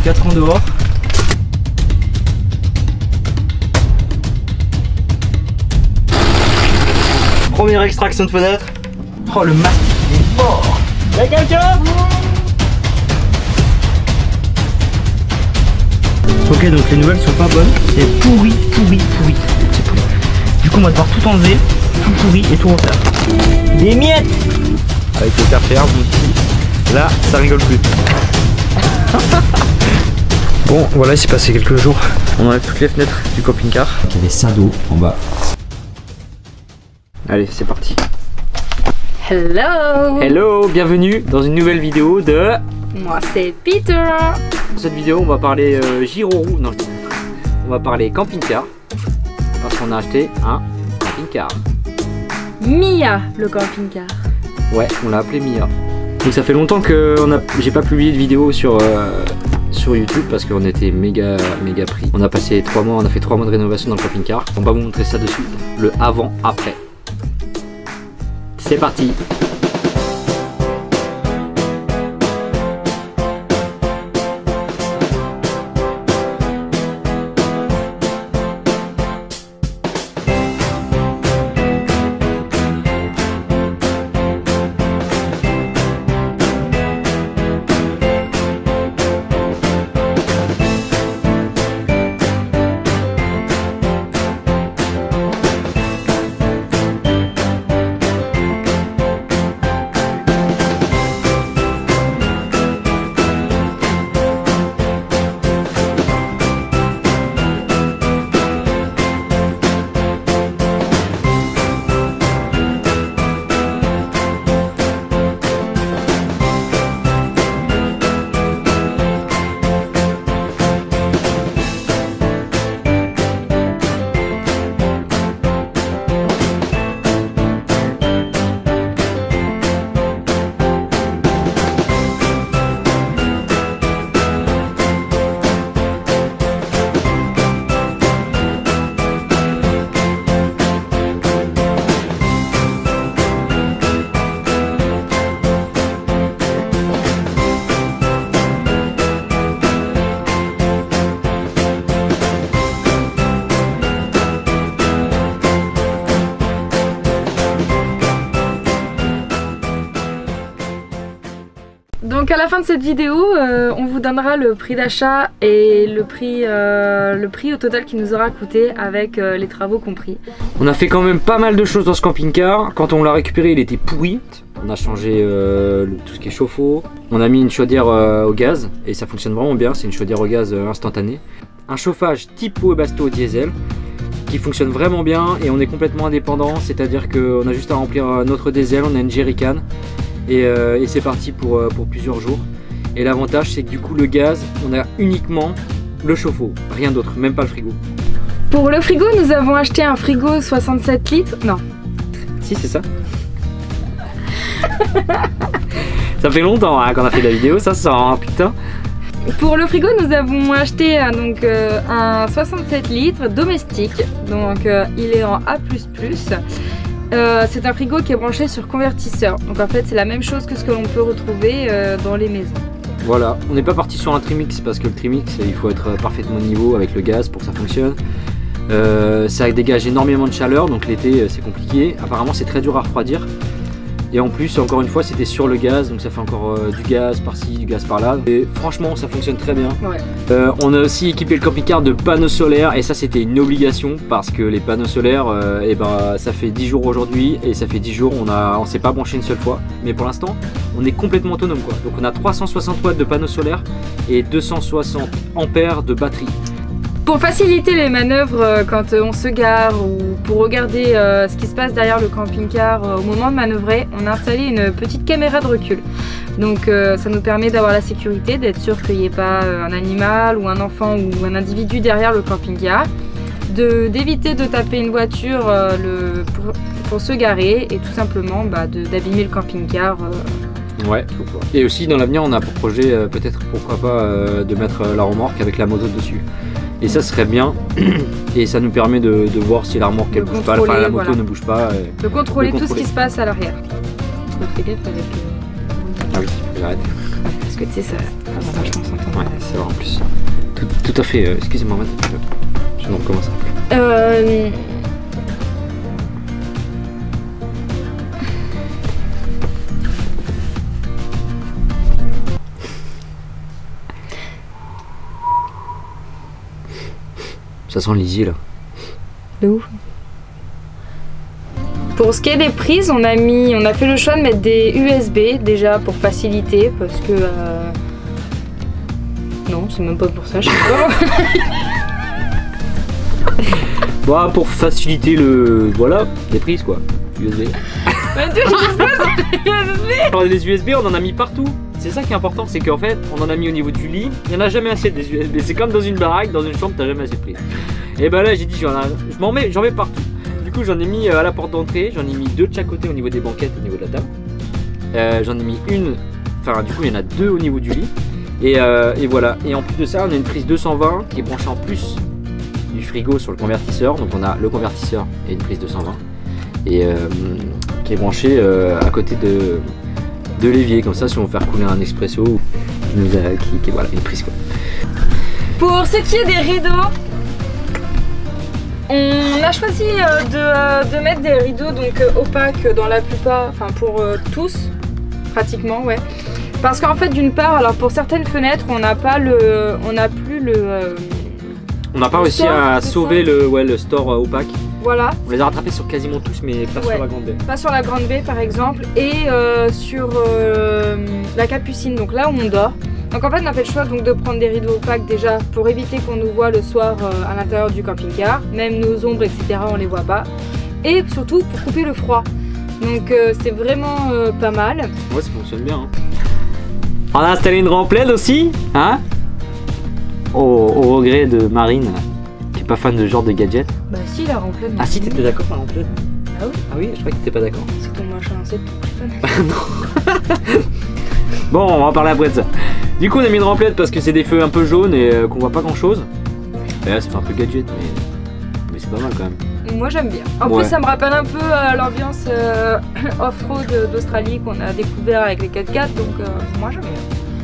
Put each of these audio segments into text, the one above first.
4 ans dehors. Première extraction de fenêtre. Oh, le mastic il est mort. Y'a quelqu'un? Ok, donc les nouvelles sont pas bonnes. C'est pourri. C'est pourri. Du coup on va devoir tout enlever, tout pourri et tout refaire. Des miettes. Avec le terre-ferme, là ça rigole plus. Bon voilà, il s'est passé quelques jours. On enlève toutes les fenêtres du camping-car. Il y avait ça d'eau en bas. Allez, c'est parti. Hello. Hello, bienvenue dans une nouvelle vidéo de... Moi c'est Peter. Dans cette vidéo on va parler gyro-roue, non on va parler camping-car. Parce qu'on a acheté un camping-car. Mia, le camping-car. Ouais, on l'a appelé Mia. Donc ça fait longtemps que j'ai pas publié de vidéo sur YouTube parce qu'on était méga pris. On a passé 3 mois, on a fait 3 mois de rénovation dans le camping-car. On va vous montrer ça de suite, le avant-après. C'est parti. Donc à la fin de cette vidéo, on vous donnera le prix d'achat et le prix au total qui nous aura coûté avec les travaux compris. On a fait quand même pas mal de choses dans ce camping-car. Quand on l'a récupéré, il était pourri. On a changé tout ce qui est chauffe-eau. On a mis une chaudière au gaz et ça fonctionne vraiment bien. C'est une chaudière au gaz instantanée. Un chauffage type Webasto diesel qui fonctionne vraiment bien et on est complètement indépendant. C'est-à-dire qu'on a juste à remplir notre diesel, on a une jerrycan. Et c'est parti pour plusieurs jours. Et l'avantage c'est que du coup le gaz, on a uniquement le chauffe-eau, rien d'autre, même pas le frigo. Pour le frigo, nous avons acheté un frigo 67 litres. Non. Si, c'est ça. Ça fait longtemps hein, qu'on a fait la vidéo, ça sent hein, putain. Pour le frigo, nous avons acheté un 67 litres domestique. Donc il est en A++. C'est un frigo qui est branché sur convertisseur. Donc en fait c'est la même chose que ce que l'on peut retrouver dans les maisons. Voilà, on n'est pas parti sur un trimix parce que le trimix il faut être parfaitement au niveau avec le gaz pour que ça fonctionne. Ça dégage énormément de chaleur donc l'été c'est compliqué. Apparemment c'est très dur à refroidir. Et en plus encore une fois c'était sur le gaz donc ça fait encore du gaz par-ci, du gaz par-là. Et franchement ça fonctionne très bien. Ouais. On a aussi équipé le camping-car de panneaux solaires et ça c'était une obligation parce que les panneaux solaires ça fait 10 jours aujourd'hui et ça fait 10 jours on s'est pas branché une seule fois. Mais pour l'instant on est complètement autonome quoi. Donc on a 360 watts de panneaux solaires et 260 ampères de batterie. Pour faciliter les manœuvres quand on se gare ou pour regarder ce qui se passe derrière le camping-car au moment de manœuvrer, on a installé une petite caméra de recul. Donc ça nous permet d'avoir la sécurité, d'être sûr qu'il n'y ait pas un animal ou un enfant ou un individu derrière le camping-car, d'éviter de taper une voiture pour se garer et tout simplement d'abîmer le camping-car. Ouais, et aussi dans l'avenir on a pour projet peut-être pourquoi pas de mettre la remorque avec la moto dessus. Et ça serait bien et ça nous permet de voir si la remorque elle bouge pas, enfin la moto ne bouge pas. De contrôler tout ce qui se passe à l'arrière. Ah oui, j'arrête. Parce côté, ça va vachement s'entendre. Ouais, c'est vrai en plus. Tout à fait, excusez-moi, madame. Je ne recommence. Ça sent lisier là. De ouf. Pour ce qui est des prises, on a fait le choix de mettre des USB déjà pour faciliter parce que non, c'est même pas pour ça, je sais pas. Bon, pour faciliter le voilà, des prises quoi. USB. Alors, les USB, on en a mis partout. C'est ça qui est important, c'est qu'en fait, on en a mis au niveau du lit. Il n'y en a jamais assez des USB. C'est comme dans une baraque, dans une chambre, t'as jamais assez de prises. Et ben là, j'ai dit, j'en mets partout. Du coup, j'en ai mis à la porte d'entrée. J'en ai mis 2 de chaque côté au niveau des banquettes, au niveau de la table. J'en ai mis une. Enfin, du coup, il y en a 2 au niveau du lit. Et voilà. Et en plus de ça, on a une prise 220 qui est branchée en plus du frigo sur le convertisseur. Donc, on a le convertisseur et une prise 220. Et qui est branché à côté de l'évier, comme ça si on veut faire couler un espresso qui voilà, une prise quoi. Pour ce qui est des rideaux, on a choisi de mettre des rideaux donc opaques dans la plupart, enfin pour tous pratiquement, ouais. Parce qu'en fait d'une part, alors pour certaines fenêtres on n'a pas réussi à sauver le store opaque. Voilà. On les a rattrapés sur quasiment tous, mais pas sur la grande baie. Pas sur la grande baie par exemple, et sur la capucine, donc là où on dort. Donc en fait on a fait le choix donc, de prendre des rideaux opaques déjà pour éviter qu'on nous voit le soir à l'intérieur du camping-car. Même nos ombres etc. on les voit pas. Et surtout pour couper le froid. Donc c'est vraiment pas mal. Ouais, ça fonctionne bien. Hein. On a installé une rampe LED aussi, hein, au regret de Marine, qui est pas fan de ce genre de gadget. Bah si, la rampe LED. Ah si, t'étais d'accord par la rampe LED? Ah oui? Ah oui, je crois que t'étais pas d'accord. C'est ton machin, c'est tout. Non. Bon, on va en parler après de ça. Du coup, on a mis une rampe LED parce que c'est des feux un peu jaunes et qu'on voit pas grand chose. Et là, ça fait un peu gadget, mais c'est pas mal quand même. Moi j'aime bien. En plus, ça me rappelle un peu l'ambiance off-road d'Australie qu'on a découvert avec les 4x4, donc moi j'aime bien.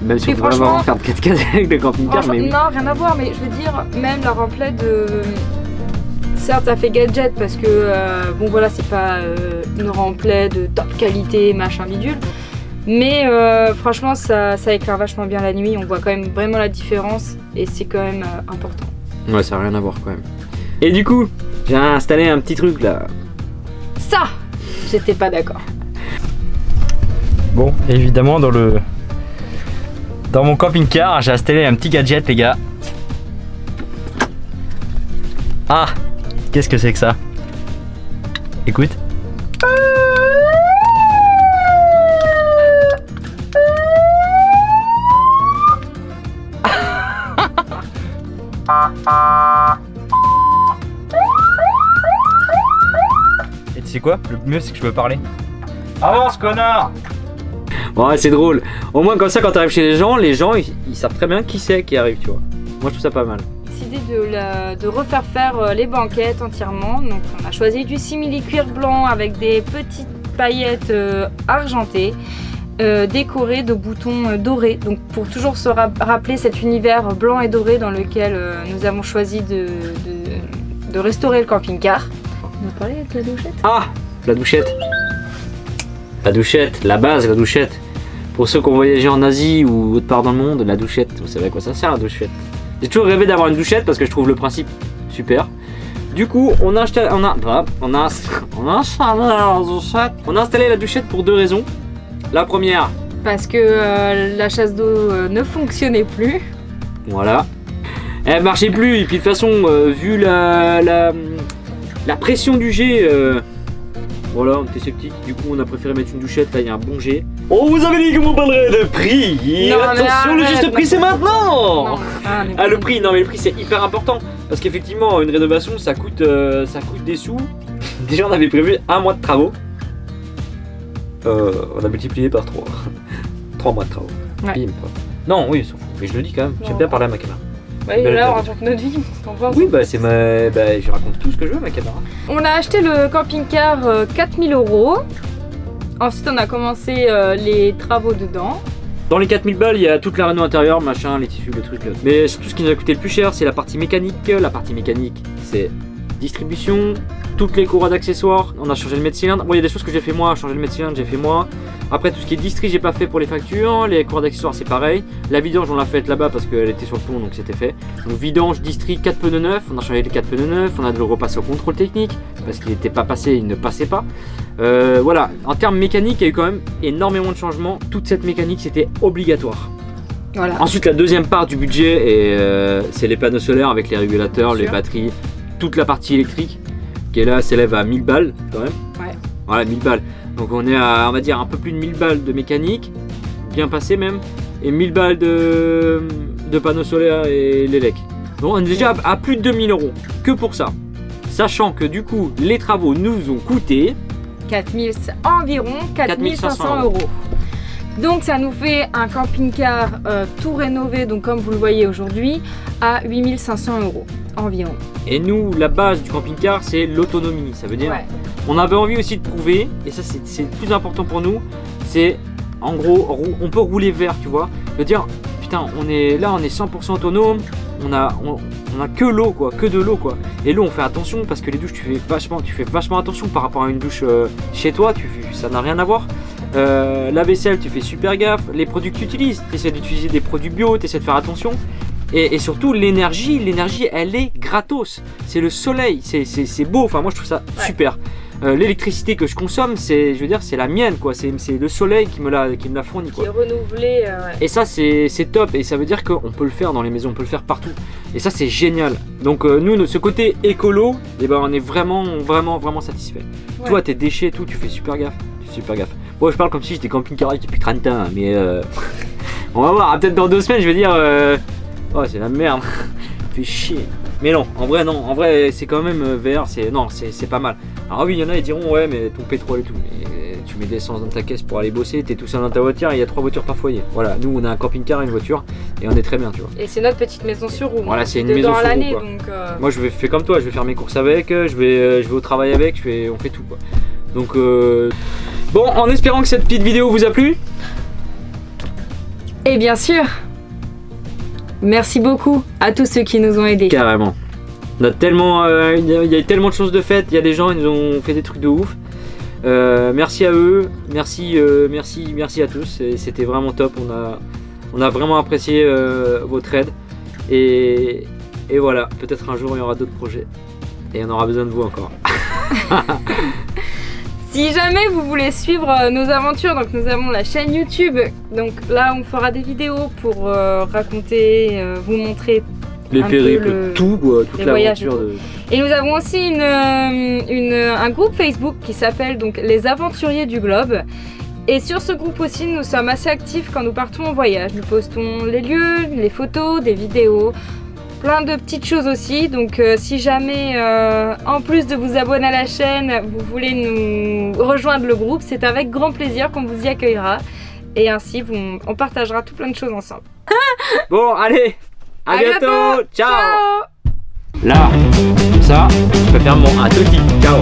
Même si on peut vraiment faire de 4x4 avec des camping-cars, mais oui. Non, rien à voir, mais je veux dire, même la rampe LED, certes ça fait gadget parce que bon voilà, c'est pas une rampe LED de top qualité, machin bidule, mais franchement ça éclaire vachement bien la nuit, on voit quand même vraiment la différence et c'est quand même important. Ouais, ça n'a rien à voir quand même. Et du coup, j'ai installé un petit truc là. Ça, j'étais pas d'accord. Bon, évidemment dans mon camping-car, j'ai installé un petit gadget les gars. Ah, qu'est-ce que c'est que ça? Écoute. Et tu sais quoi? Le mieux c'est que je peux parler. Avance connard! Ouais, c'est drôle. Au moins comme ça quand t'arrives chez les gens ils savent très bien qui c'est qui arrive, tu vois. Moi je trouve ça pas mal. Décidé de refaire faire les banquettes entièrement. Donc on a choisi du simili-cuir blanc avec des petites paillettes argentées. Décorées de boutons dorés, donc pour toujours se rappeler cet univers blanc et doré dans lequel nous avons choisi de restaurer le camping-car. On a parlé de la douchette. Ah, la douchette. La douchette, la base, la douchette. Pour ceux qui ont voyagé en Asie ou autre part dans le monde, la douchette, vous savez à quoi ça sert la douchette. J'ai toujours rêvé d'avoir une douchette parce que je trouve le principe super. Du coup, on a installé la douchette pour 2 raisons. La première, parce que la chasse d'eau ne fonctionnait plus. Voilà. Elle marchait plus et puis de toute façon, vu la pression du jet, voilà, on était sceptique. Du coup, on a préféré mettre une douchette. Là, il y a un bon jet. On vous avait dit qu'on parlerait de prix. Non, attention, le juste prix, c'est maintenant. Non, le prix, non mais le prix c'est hyper important parce qu'effectivement, une rénovation, ça coûte des sous. Déjà, on avait prévu 1 mois de travaux. On a multiplié par 3. 3 mois de travaux. Ouais. Bim. Non, oui, s'en fout. Mais je le dis quand même. J'aime bien parler à ma caméra. Ouais, et là, on raconte notre vie. Oui, bah c'est je raconte tout ce que je veux à ma caméra. On a acheté le camping-car 4 000 €. Ensuite, on a commencé les travaux dedans. Dans les 4000 balles, il y a toute la réno intérieure, machin, les tissus, le truc. Mais surtout, ce qui nous a coûté le plus cher, c'est la partie mécanique. La partie mécanique, c'est distribution, toutes les courroies d'accessoires. On a changé le mètre-cylindre. Bon, il y a des choses que j'ai fait moi, changer le mètre-cylindre, j'ai fait moi. Après, tout ce qui est distri, j'ai pas fait pour les factures. Les courroies d'accessoires, c'est pareil. La vidange, on l'a faite là-bas parce qu'elle était sur le pont, donc c'était fait. Donc, vidange, distri, 4 pneus neufs. On a changé les 4 pneus neufs. On a dû le repasser au contrôle technique parce qu'il n'était pas passé, il ne passait pas. Voilà, en termes mécaniques, il y a eu quand même énormément de changements. Toute cette mécanique, c'était obligatoire. Voilà. Ensuite, la deuxième part du budget, c'est les panneaux solaires avec les régulateurs, les batteries, toute la partie électrique qui est là s'élève à 1000 balles quand même. Ouais. Voilà, 1000 balles. Donc on est à, on va dire, un peu plus de 1000 balles de mécanique, bien passé même, et 1000 balles de panneaux solaires et l'élec. Donc on est déjà à plus de 2000 € que pour ça. Sachant que du coup, les travaux nous ont coûté environ 4500 €. Donc ça nous fait un camping-car tout rénové, donc comme vous le voyez aujourd'hui, à 8500 € environ. Et nous, la base du camping-car, c'est l'autonomie. Ça veut dire, on avait envie aussi de prouver, et ça c'est le plus important pour nous, c'est en gros, on peut rouler vert, tu vois. Je veux dire, putain, on est 100% autonome, on a que l'eau, quoi, que de l'eau, quoi. Et l'eau, on fait attention parce que les douches, tu fais vachement attention par rapport à une douche chez toi, ça n'a rien à voir. La vaisselle, tu fais super gaffe. Les produits que tu utilises, tu essaies d'utiliser des produits bio, tu essaies de faire attention. Et surtout, l'énergie, elle est gratos. C'est le soleil, c'est beau. Enfin, moi, je trouve ça super. L'électricité que je consomme, c'est la mienne, quoi. C'est le soleil qui me l'a fourni, quoi. Qui est renouvelé. Et ça, c'est top. Et ça veut dire qu'on peut le faire dans les maisons, on peut le faire partout. Et ça, c'est génial. Donc, nous, ce côté écolo, eh ben, on est vraiment satisfait. Ouais. Toi, tes déchets, tout, tu fais super gaffe. Bon, je parle comme si j'étais camping-car depuis 30 ans, mais on va voir. Peut-être dans 2 semaines, je vais dire oh, c'est la merde. Fais chier. Mais non, en vrai, c'est quand même vert. C'est pas mal. Alors oui, il y en a, ils diront ouais, mais ton pétrole et tout. Mais tu mets de l'essence dans ta caisse pour aller bosser. T'es tout seul dans ta voiture. Il y a 3 voitures par foyer. Voilà, nous, on a un camping-car et une voiture, et on est très bien, tu vois. Et c'est notre petite maison sur roue. Voilà, c'est une maison sur roue, quoi. Donc, moi, je fais comme toi. Je vais faire mes courses avec. Je vais au travail avec. On fait tout, quoi. Donc bon, en espérant que cette petite vidéo vous a plu. Et bien sûr, merci beaucoup à tous ceux qui nous ont aidés. Carrément. On a tellement, il y a eu tellement de choses de faites. Il y a des gens, ils nous ont fait des trucs de ouf. Merci à eux. Merci à tous. C'était vraiment top. On a vraiment apprécié votre aide. Et voilà. Peut-être un jour il y aura d'autres projets. Et on aura besoin de vous encore. Si jamais vous voulez suivre nos aventures, donc nous avons la chaîne YouTube, donc là on fera des vidéos pour raconter, vous montrer les périples, tout quoi, toute l'aventure. Et nous avons aussi un groupe Facebook qui s'appelle donc Les Aventuriers du Globe. Et sur ce groupe aussi, nous sommes assez actifs quand nous partons en voyage. Nous postons les lieux, les photos, des vidéos, plein de petites choses aussi. Donc si jamais, en plus de vous abonner à la chaîne, vous voulez nous rejoindre le groupe, c'est avec grand plaisir qu'on vous y accueillera. Et ainsi, on partagera tout plein de choses ensemble. Bon, allez, à bientôt. Ciao. Ciao. Là, comme ça, je peux faire mon atoti. Ciao.